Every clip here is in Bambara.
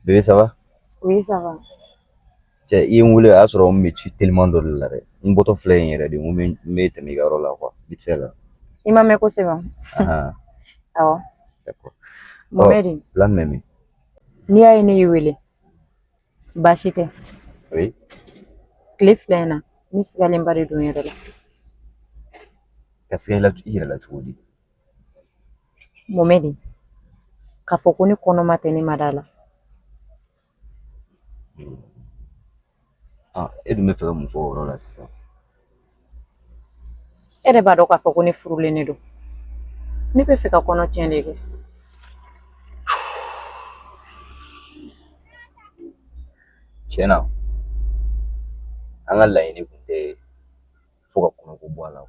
Bébé, ça va? Oui, ça va. Cɛ i ye n wele a y'a sɔrɔ n bɛ ci teliman dɔ de la dɛ n bɔtɔ filɛ in yɛrɛ de n ko n bɛ tɛmɛ i ka yɔrɔ la vite fait là. Il m'a mis quoi, c'est bon. Ahan, Ah, d'accord. Mohamed, Plan mɛmi. n'i y'a ye ne y'i wele baasi tɛ Oui. tile filɛ in na ne sigalenba de don n yɛrɛ la. Ka siga i yɛrɛ la cogo di? Mohamed, k'a fɔ ko ne kɔnɔma tɛ ne ma da la. E dun bɛ fɛ ka mun fɔ o yɔrɔ la sisan? E yɛrɛ b'a dɔn k'a fɔ ko ne furulen de don. Ne bɛ fɛ ka kɔnɔ tiɲɛ de kɛ. Tiɲɛ na an ka laɲini kun tɛ fo ka kɔnɔko bɔ a la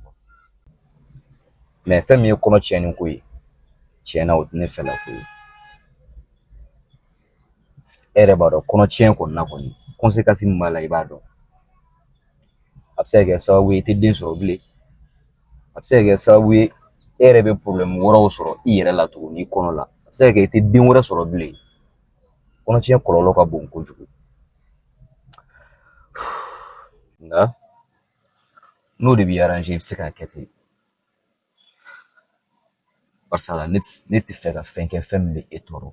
mais fɛn min ye kɔnɔ tiɲɛni ko ye tiɲɛ na o tɛ ne fɛla ko ye. E yɛrɛ b'a dɔn kɔnɔ tiɲɛ kɔni na kɔni conséquence min b'a la i b'a dɔn. A bɛ se ka kɛ sababu ye i tɛ den sɔrɔ bilen. A bɛ se ka kɛ sababu ye e yɛrɛ bɛ problème wɛrɛw sɔrɔ i yɛrɛ la tuguni i kɔnɔ la. A bɛ se ka kɛ i tɛ den wɛrɛ sɔrɔ bilen. Kɔnɔtiɲɛ kɔlɔlɔ ka bon kojugu. Nka n'o de b'i arranger i bɛ se k'a kɛ ten. Barisa la ne tɛ fɛ ka fɛn kɛ fɛn min bɛ e tɔɔrɔ.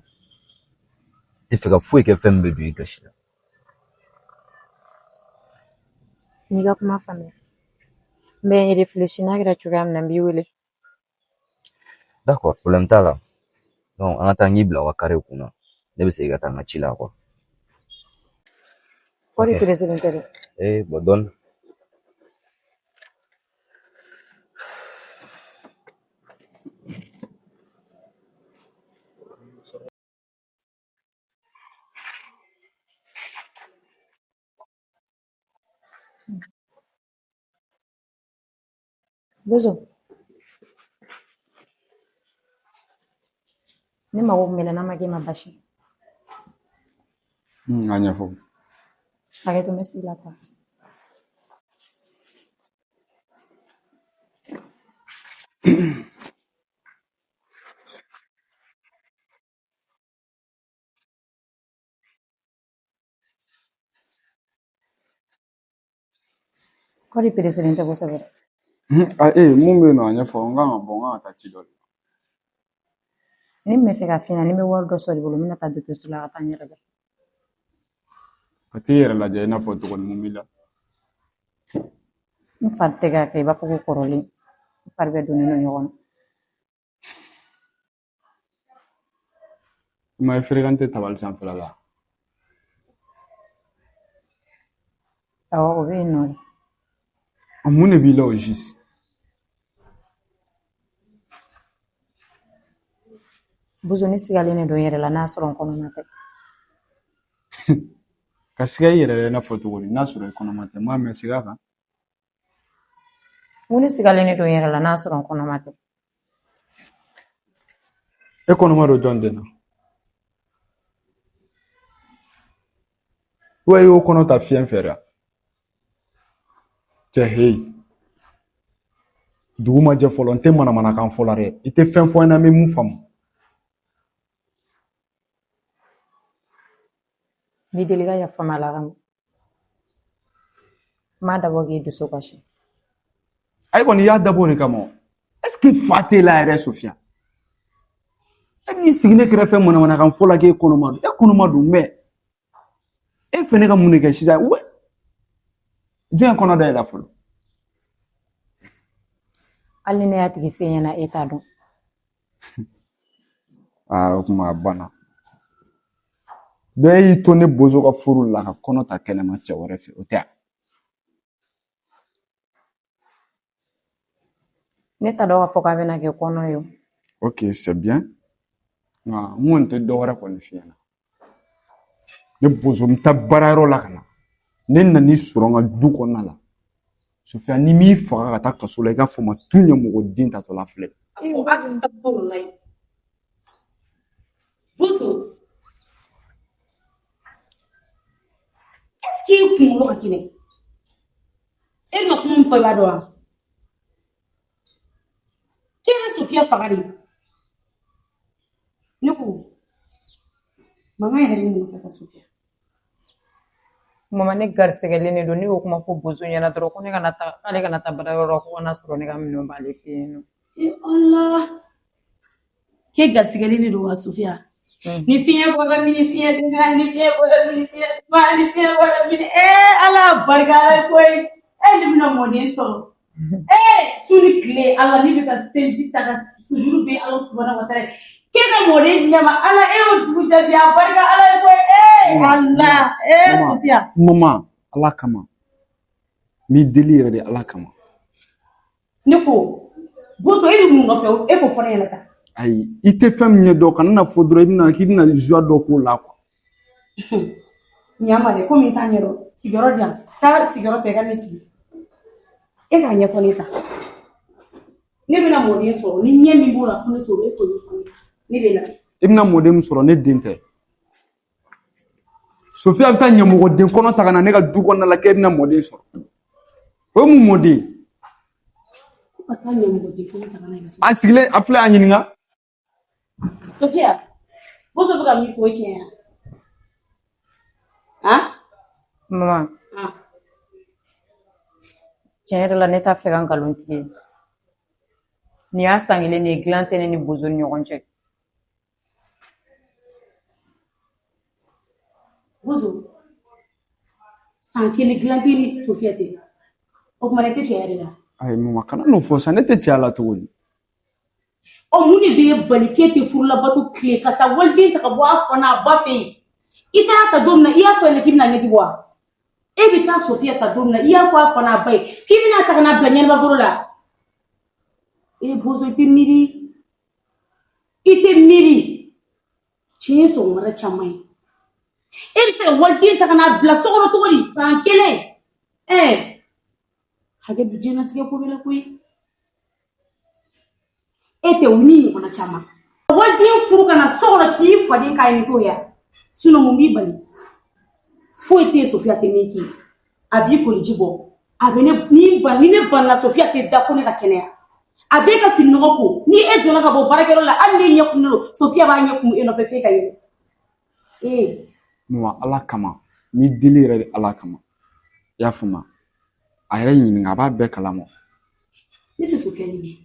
N tɛ fɛ ka foyi kɛ fɛn min bɛ don i gasi la. N'i ka kuma faamuya n bɛ réfléchir n'a kɛra cogoya min na n b'i wele. D'accord, problème t'a la. Donc an ka taa n k'i bila aw ka carré kunna. Ne bɛ segin ka taa n ka ci la quoi. Kɔri peresilen tɛ dɛ. Bon donne. Bozo, ne mago kun bɛ n'a ma kɛ ma basi. An ɲɛfɔ. Hakɛ to n bɛ sigi la tan. Kɔri peresilen tɛ kosɛbɛ dɛ. Mun bɛ yen nɔ a ɲɛfɔ n kan ka bɔ n kan ka taa ci dɔ de. Ni n bɛ fɛ ka f'i ɲɛna ni n bɛ wari dɔ sɔrɔ i bolo n bɛna taa dɔgɔtɔrɔso la ka taa n yɛrɛ lajɛ. Ka t'i yɛrɛ lajɛ i n'a fɔ cogo ni mun b'i la. N fari tɛ ka kɛ i b'a fɔ ko kɔrɔlen n fari bɛ donnen don ɲɔgɔn na. I ma ye fréquenté tabali sanfɛla la. Awɔ o bɛ yen nɔ de. Mun de b'i la o juste? Bozo ne sigalen de don n yɛrɛ la n'a sɔrɔ n kɔnɔma tɛ. Ka siga i yɛrɛ la i n'a fɔ cogo di n'a sɔrɔ i kɔnɔma tɛ n m'a mɛn siga kan. N ko ne sigalen de don n yɛrɛ la n'a sɔrɔ n kɔnɔma tɛ. E kɔnɔma don jɔn den na? Ou i y'o kɔnɔ ta fiɲɛ fɛ wa? Cɛ heyi. Dugu ma jɛ fɔlɔ n tɛ manamanakan fɔ la dɛ. I tɛ fɛn fɔ n ɲɛna n bɛ mun faamu. N b'i deli ka yafa n ma Ala kama. N m'a dabɔ k'i dusu kasi. Ayi kɔni i y'a dabɔ o de kama. Est-ce que fa t'e la yɛrɛ Sofiya? E b'i sigi ne kɛrɛfɛ manamanakan fɔ la k'e kɔnɔma don. E kɔnɔma don mais e fɛnɛ ka mun de kɛ sisan? Jɔn kɔnɔ da yɛlɛ fɔlɔ? Hali ni ne y'a tigi f'e ɲɛna e t'a dɔn. O kuma a banna. Bɛɛ y'i to ne bozo ka furu la ka kɔnɔ ta kɛnɛma cɛ wɛrɛ fɛ o tɛ a? Ne t'a dɔn k'a fɔ k'a bɛna kɛ kɔnɔ ye o. Ok c'est bien. Nka n kɔni tɛ dɔ wɛrɛ kɔni f'i ɲɛna. Ne bozo n bɛ taa baarayɔrɔ la ka na. Ne nan'i sɔrɔ n ka du kɔnɔna la. Sofiya ni m'i faga ka taa kaso la i k'a fɔ n ma tu ɲɛmɔgɔ den tatɔla filɛ. Bozo, est-ce que kunkolo ka kɛnɛ? E bɛna kuma min fɔ i b'a dɔn wa? K'i ye Sofiya faga de. Ne ko Mama yɛrɛ bɛ mun fɛ ka Sofiya? Mama ne garisɛgɛlen de don ne y'o kuma fɔ bozo ɲɛna dɔrɔn ko ne kana taa k'ale kana taa baarayɔrɔ la ko kana sɔrɔ ne ka minɛnw b'ale fɛ yen nɔ. Allah, k'e garisɛgɛlen de don wa Sofiya? Ni fiɲɛ bɔra mini fiɲɛ donna, ni fiɲɛ bɔra mini fiɲɛ donna, ni fiɲɛ bɔra mini Ala barika Ala ye koyi. Ne bɛna mɔden sɔrɔ. Su ni tile Ala ne bɛ ka seliji ta ka sujuru bɛ Ala subahana wa taala. K'e ka mɔden di ne ma Ala y'o dugu jaabi a barika Ala ye koyi. Allah, Sofiya. Mama, Allah kama. N'i deli yɛrɛ de Allah kama. Ne ko, bozo e bɛ mun nɔfɛ e k'o fɔ ne ɲɛna tan. Ayi, i tɛ fɛn min ɲɛ dɔn kana na fɔ dɔrɔn k'i bɛna joie dɔ k'o la quoi. Ɲama dɛ komi n t'a ɲɛ dɔn sigiyɔrɔ di yan taa sigiyɔrɔ tɛ ka ne sigi e k'a ɲɛfɔ ne ta ne bɛna mɔden sɔrɔ ni ɲɛ min b'o la ko ne t'o e k'o ɲɛfɔ ne bɛ na I bɛna mɔden min sɔrɔ ne den tɛ Sofiya bɛ taa ɲɛmɔgɔden kɔnɔ ta ka na ne ka du kɔnɔna la k'e bɛna mɔden sɔrɔ o ye mun mɔden ko ka taa ɲɛmɔgɔden kɔnɔ ta ka na a sigilen a filɛ a ɲininka Sofiya bozo bɛ ka min fɔ o ye tiɲɛ ye Mama tiɲɛ yɛrɛ la ne t'a fɛ ka nkalon tigɛ nin y'a san kelen de ye dilan tɛ ne ni bozo ni ɲɔgɔn cɛ. Bozo san kelen dilan tɛ ni Sofiya cɛ o kuma ne tɛ tiɲɛ yɛrɛ la. Ayi mama kana n'o fɔ sa ne tɛ cɛya la cogo di mun de b'e bali k'e tɛ furulabato tile ka taa waliden ta ka bɔ a fa n'a ba fɛ yen i taara ta don min na i y'a fɔ yen k'i bɛna ɲɛji bɔ wa e bɛ taa Sofiya ta don min na i y'a fɔ a fa n'a ba ye k'i bɛna ta ka n'a bila ɲɛnabakoro la bozo i tɛ miiri tiɲɛ ye sɔgɔmada caman ye e bɛ se ka waliden ta ka n'a bila so kɔnɔ cogo di san kelen hakɛ bɛ diɲɛlatigɛ ko bɛ la koyi e tɛ o ni ɲɔgɔnna caman waliden furu ka na so kɔnɔ k'i faden k'a ye t'o ya sinon mun b'i bali foyi tɛ Sofiya tɛ min k'i ye a b'i koliji bɔ a bɛ ni ne banna Sofiya tɛ da fo ne ka kɛnɛya a bɛ ka fini nɔgɔ ko ni e donna ka bɔ baarakɛyɔrɔ la hali ni ɲɛ kumun don Sofiya b'a ɲɛ kumun e nɔfɛ f'e ka yɛlɛ mama Allah kama n'i deli yɛrɛ de Allah kama i y'a faamu a yɛrɛ ɲininka a b'a bɛɛ kalama ne tɛ Sofiya ɲininka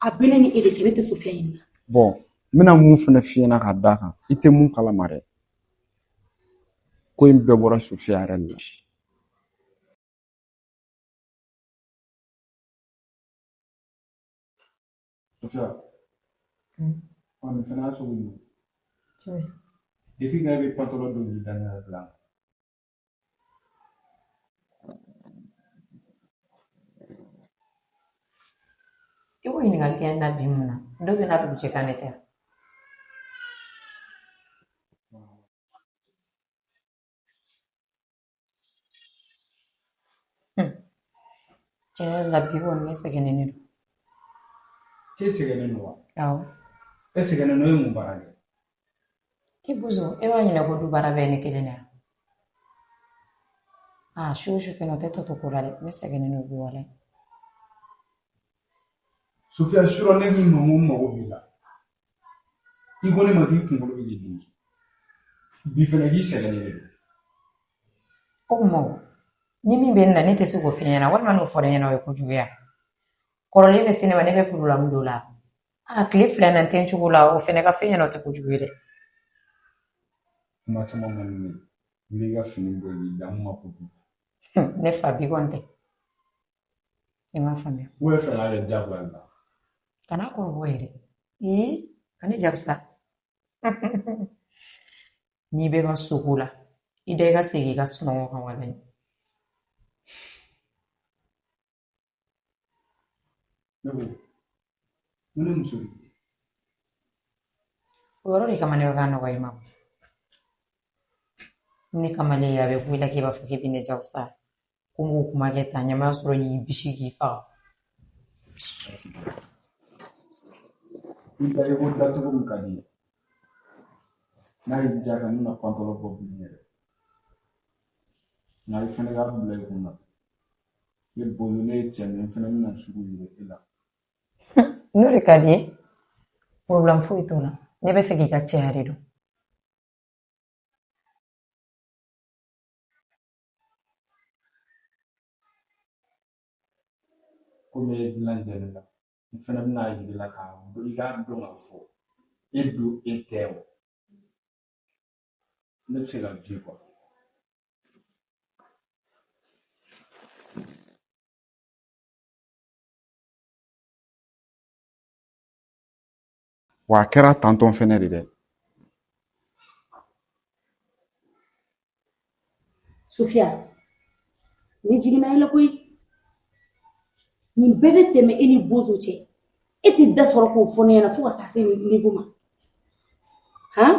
a bɛ ne ni e de cɛ ne tɛ Sofiya ɲininka bon n bɛna mun fana f'i ɲɛna ka d'a kan i tɛ mun kalama dɛ ko in bɛɛ bɔra Sofiya yɛrɛ de la Sofiya nin fana y'a sogo ɲuman depuis nga bɛ pantalon dɔ di daɲɛ dilan I b'o ɲininkali kɛ na bi mun na dɔ bɛ n'a dugu cɛ kan ne tɛ tiɲɛ yɛrɛ la bi kɔni ne sɛgɛnnen don k'e sɛgɛnnen don wa awɔ e sɛgɛnnen don e mun baara kɛ i bozo e b'a ɲinɛ ko du baara bɛɛ ye ne kelen de ya su o su fɛnɛ o tɛ tɔ to ko la dɛ ne sɛgɛnnen don bi walahi Sofiya surɔ ne k'i mago b'i la i ko ne ma k'i kunkolo bɛ k'i dimi bi fɛnɛ k'i sɛgɛnnen de don o kuma ni min bɛ ne na ne tɛ se k'o f'i ɲɛna walima n'o fɔra ɲɛna o ye kojuguya kɔrɔlen bɛ se ne ma ne bɛ problème dɔ la tile fila na n tɛ n cogo la o fɛnɛ ka fɛn ɲɛna o tɛ kojugu ye dɛ kuma caman man di ne n b'i ka fini bɔ i b'i da n ma kojugu ne fa bi kɔni tɛ i m'a faamuya o ye fɛnɛ ale diyagoya la kana kɔrɔbɔ yɛrɛ ka ne jaabisa n'i bɛ ka sogo la i da i ka segin i ka sunɔgɔ kan walahi ne ko ne muso o yɔrɔ de kama ne bɛ ka nɔgɔya i ma ne kamalen a bɛ bɔ i la k'i b'a fɔ k'i bɛ ne jaabisa ko n k'o kuma kɛ tan ɲaman sɔrɔ y'i bisi k'i faga i ta i ko dacogo min ka di ye n'a y'i diya ka n bɛna pantalon bɔ bi yɛrɛ nka i fɛnɛ k'a bila i kun na ne bozo ne ye cɛ min fɛnɛ bɛna sugu yira e la n'o de ka di ye problème foyi t'o la ne bɛ fɛ k'i ka cɛya de dɔn comme dilan jɛnɛ la fana bɛna yiri la k'a i k'a dɔn k'a fɔ e don e tɛ o ne bɛ se ka vi quoi. Wa a kɛra tantɔn fɛnɛ de dɛ. Sofia, ni jiginna i la koyi. Nin bɛɛ bɛ tɛmɛ e ni Bozo cɛ. E tɛ da sɔrɔ k'o fɔ ne ɲɛna fo ka taa se nin niveau ma. Han?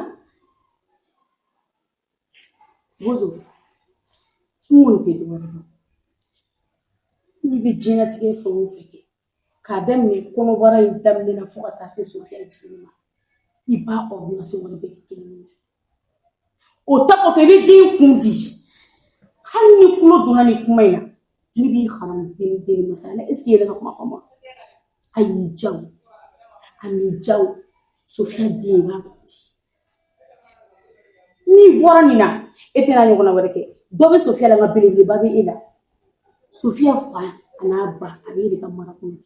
Bozo, n kɔni tɛ dɔwɛrɛ dɔn. N'i bɛ diɲɛlatigɛ fɛn o fɛn kɛ, k'a daminɛ kɔnɔbara in daminɛ na fo ka taa se Sofia jiginni ma, i b'a ordonnance wari bɛɛ kɛ kelen ye. O ta kɔfɛ i bɛ den kun di. Hali ni tulo donna nin kuma in na, ne b'i haramu den masaya la. Est-ce que i yɛrɛ ka kuma faamu? A y'i diya o, a m'i diya o, Sofia den i b'a di. N'i bɔra nin na, e tɛna ɲɔgɔnna wɛrɛ kɛ. Dɔ bɛ Sofia la nka belebeleba bɛ e la. Sofia fa a n'a ba a bɛ e de ka mara kɔnɔ.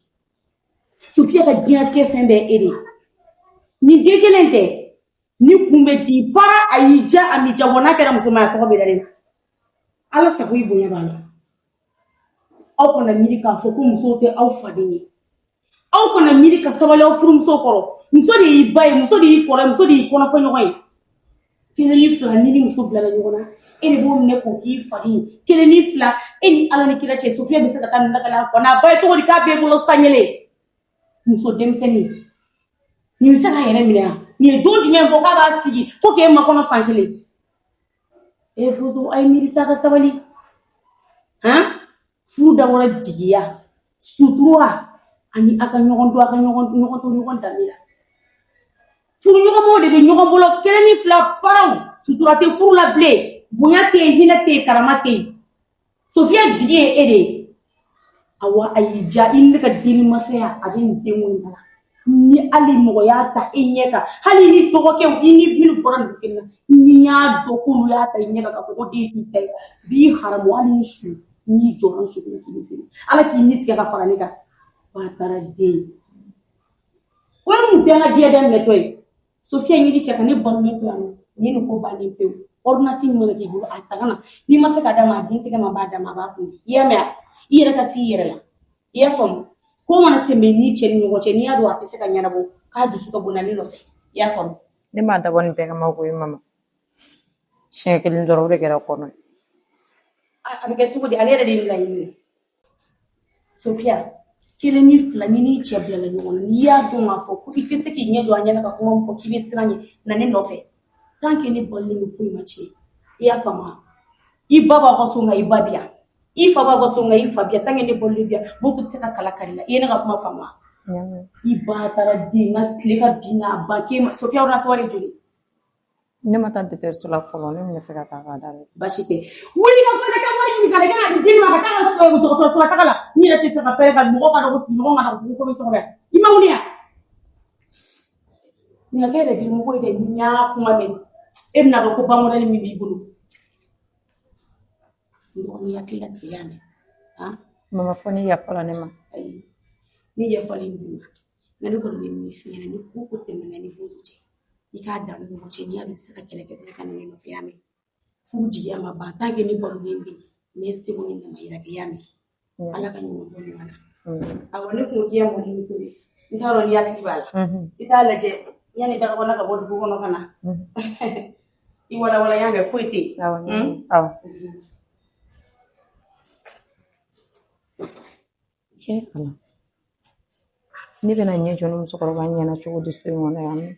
Sofia ka diɲɛlatigɛ fɛn bɛɛ ye e de ye. Nin den kelen tɛ, ni kun bɛ di para a y'i diya a m'i diya wa n'a kɛra muso ma a tɔgɔ bɛ da ne na. Ala sago i bonya b'a la. Aw kana miiri k'a fɔ ko musow tɛ aw faden ye. Aw kana miiri ka sabali aw furumuso kɔrɔ. Muso de y'i ba ye, muso de y'i kɔrɔ ye, muso de y'i kɔnɔfɔ ɲɔgɔn ye. Kelen ni fila ni muso bilala ɲɔgɔn na, e de b'o minɛ k'o k'i faden ye. Kelen ni fila, e ni Ala ni kira cɛ, Sofia bɛ se ka taa nin lakala fɔ n'a ba ye cogo di k'a b'e bolo sanyɛlɛ. Muso denmisɛnnin, nin bɛ se k'a yɛrɛ minɛ wa? Nin ye don jumɛn fɔ k'a b'a sigi ko k'e makɔnɔ fan kelen. Bozo, a ye miiri sa ka sabali. Han? Furu dabɔra jigiya, sutura, ani a ka ɲɔgɔn don, a ka ɲɔgɔn to ɲɔgɔn danbe la. Furu ɲɔgɔnmaw de bɛ ɲɔgɔn bolo kelen ni fila paraw. Sutura tɛ furu la bilen, bonya tɛ yen, hinɛ tɛ yen, karama tɛ yen. Sofia jigi ye e de ye. Awa a y'i diya i ne ka denni masaya a bɛ nin den ŋɔni la. Ni hali mɔgɔ y'a ta i ɲɛ kan, hali ni dɔgɔkɛw i ni minnu bɔra nin kelen na, ni y'a dɔn k'olu y'a ta i ɲɛ kan ka fɔ ko den t'i ta ye, b'i haramu hali ni su n'i jɔra n su kɔnɔ k'i bɛ seli. Ala k'i ni tigɛ ka fara ne kan. Wa taara den. O ye mun bɛɛ ka diɲɛ daminɛtɔ ye. Sofia ɲini cɛ ka ne baronen to yan nɔ. Ni nin ko bannen pewu. Ordonnance min mana k'i bolo a ta ka na. N'i ma se k'a d'a ma a den tɛgɛ ma b'a d'a ma a b'a kun. I y'a mɛn wa? I yɛrɛ ka s'i yɛrɛ la. I y'a faamu? Ko mana tɛmɛ n'i cɛ ni ɲɔgɔn cɛ n'i y'a dɔn a tɛ se ka ɲɛnabɔ k'a dusu ka bon ne nɔfɛ. I y'a faamu? Ne m'a dabɔ nin bɛɛ kama koyi mama. Siɲɛ kelen dɔrɔn o de kɛra kɔnɔ ye. A bɛ kɛ cogo di? Ale yɛrɛ de ye laɲini ye. Sofia, kelen ni fila ni n'i cɛ bilala ɲɔgɔn na n'i y'a dɔn k'a fɔ ko i tɛ se k'i ɲɛ jɔ a ɲɛna ka kuma min fɔ k'i bɛ siran ɲɛ na ne nɔfɛ. Tant que ne bɔlen don foyi ma tiɲɛ. I y'a faamu wa? I ba b'a ka so nka i ba bi yan. I fa b'a ka so nka i fa bi yan. Tant que ne bɔlen bi yan, Bozo tɛ se ka kala kari la. I ye ne ka kuma faamu wa? I ba taara den nka tile ka bin n'a ba k'e ma. Sofia ordonnance wari joli? Ne ma taa dɔgɔtɔrɔso la fɔlɔ, ne bɛna fɛ ka taa k'a d'a la. Baasi tɛ. Wuli ka bɔ i ka taa wari ɲini ka na i ka na di den ma ka taa dɔgɔtɔrɔso la taga la. N yɛrɛ tɛ fɛ ka pɛrɛ ka mɔgɔ ka dɔgɔ sigiɲɔgɔn ka dɔgɔ ko bɛ sɔrɔ yan. I ma wuli yan. Nin ka kɛ yɛrɛdimɔgɔ ye dɛ, ni y'a kuma mɛn. E bɛna dɔn ko ba mɔdɛli min b'i bolo. Ni hakili la tigɛ y'a mɛn. Mama fɔ ni yafala ne ma. Ayi, ni yafalen d'u ma. Nka ne kɔni bɛ min f'i ɲɛna ni ko ko tɛmɛna ni Bozo cɛ. I k'a dan ni ɲɔgɔn cɛ n'i y'a dɔn i tɛ se ka kɛlɛ kɛ bilen ka na ne nɔfɛ y'a mɛn. Furu jigiya ma ban tant que ne barolen bɛ yen n bɛ seko ni dama yira kɛ y'a mɛn. Ala ka ɲuman bɔ ɲuman na. Awɔ ne kun k'i ya mɔni min tobi n t'a dɔn ni hakili b'a la. I t'a lajɛ yanni dagabana ka bɔ dugu kɔnɔ ka na. I walawala y'a mɛn foyi tɛ yen. Awɔ. Ne bɛna ɲɛ jɔ ni musokɔrɔba ɲɛna cogo di so in kɔnɔ yan nɔ?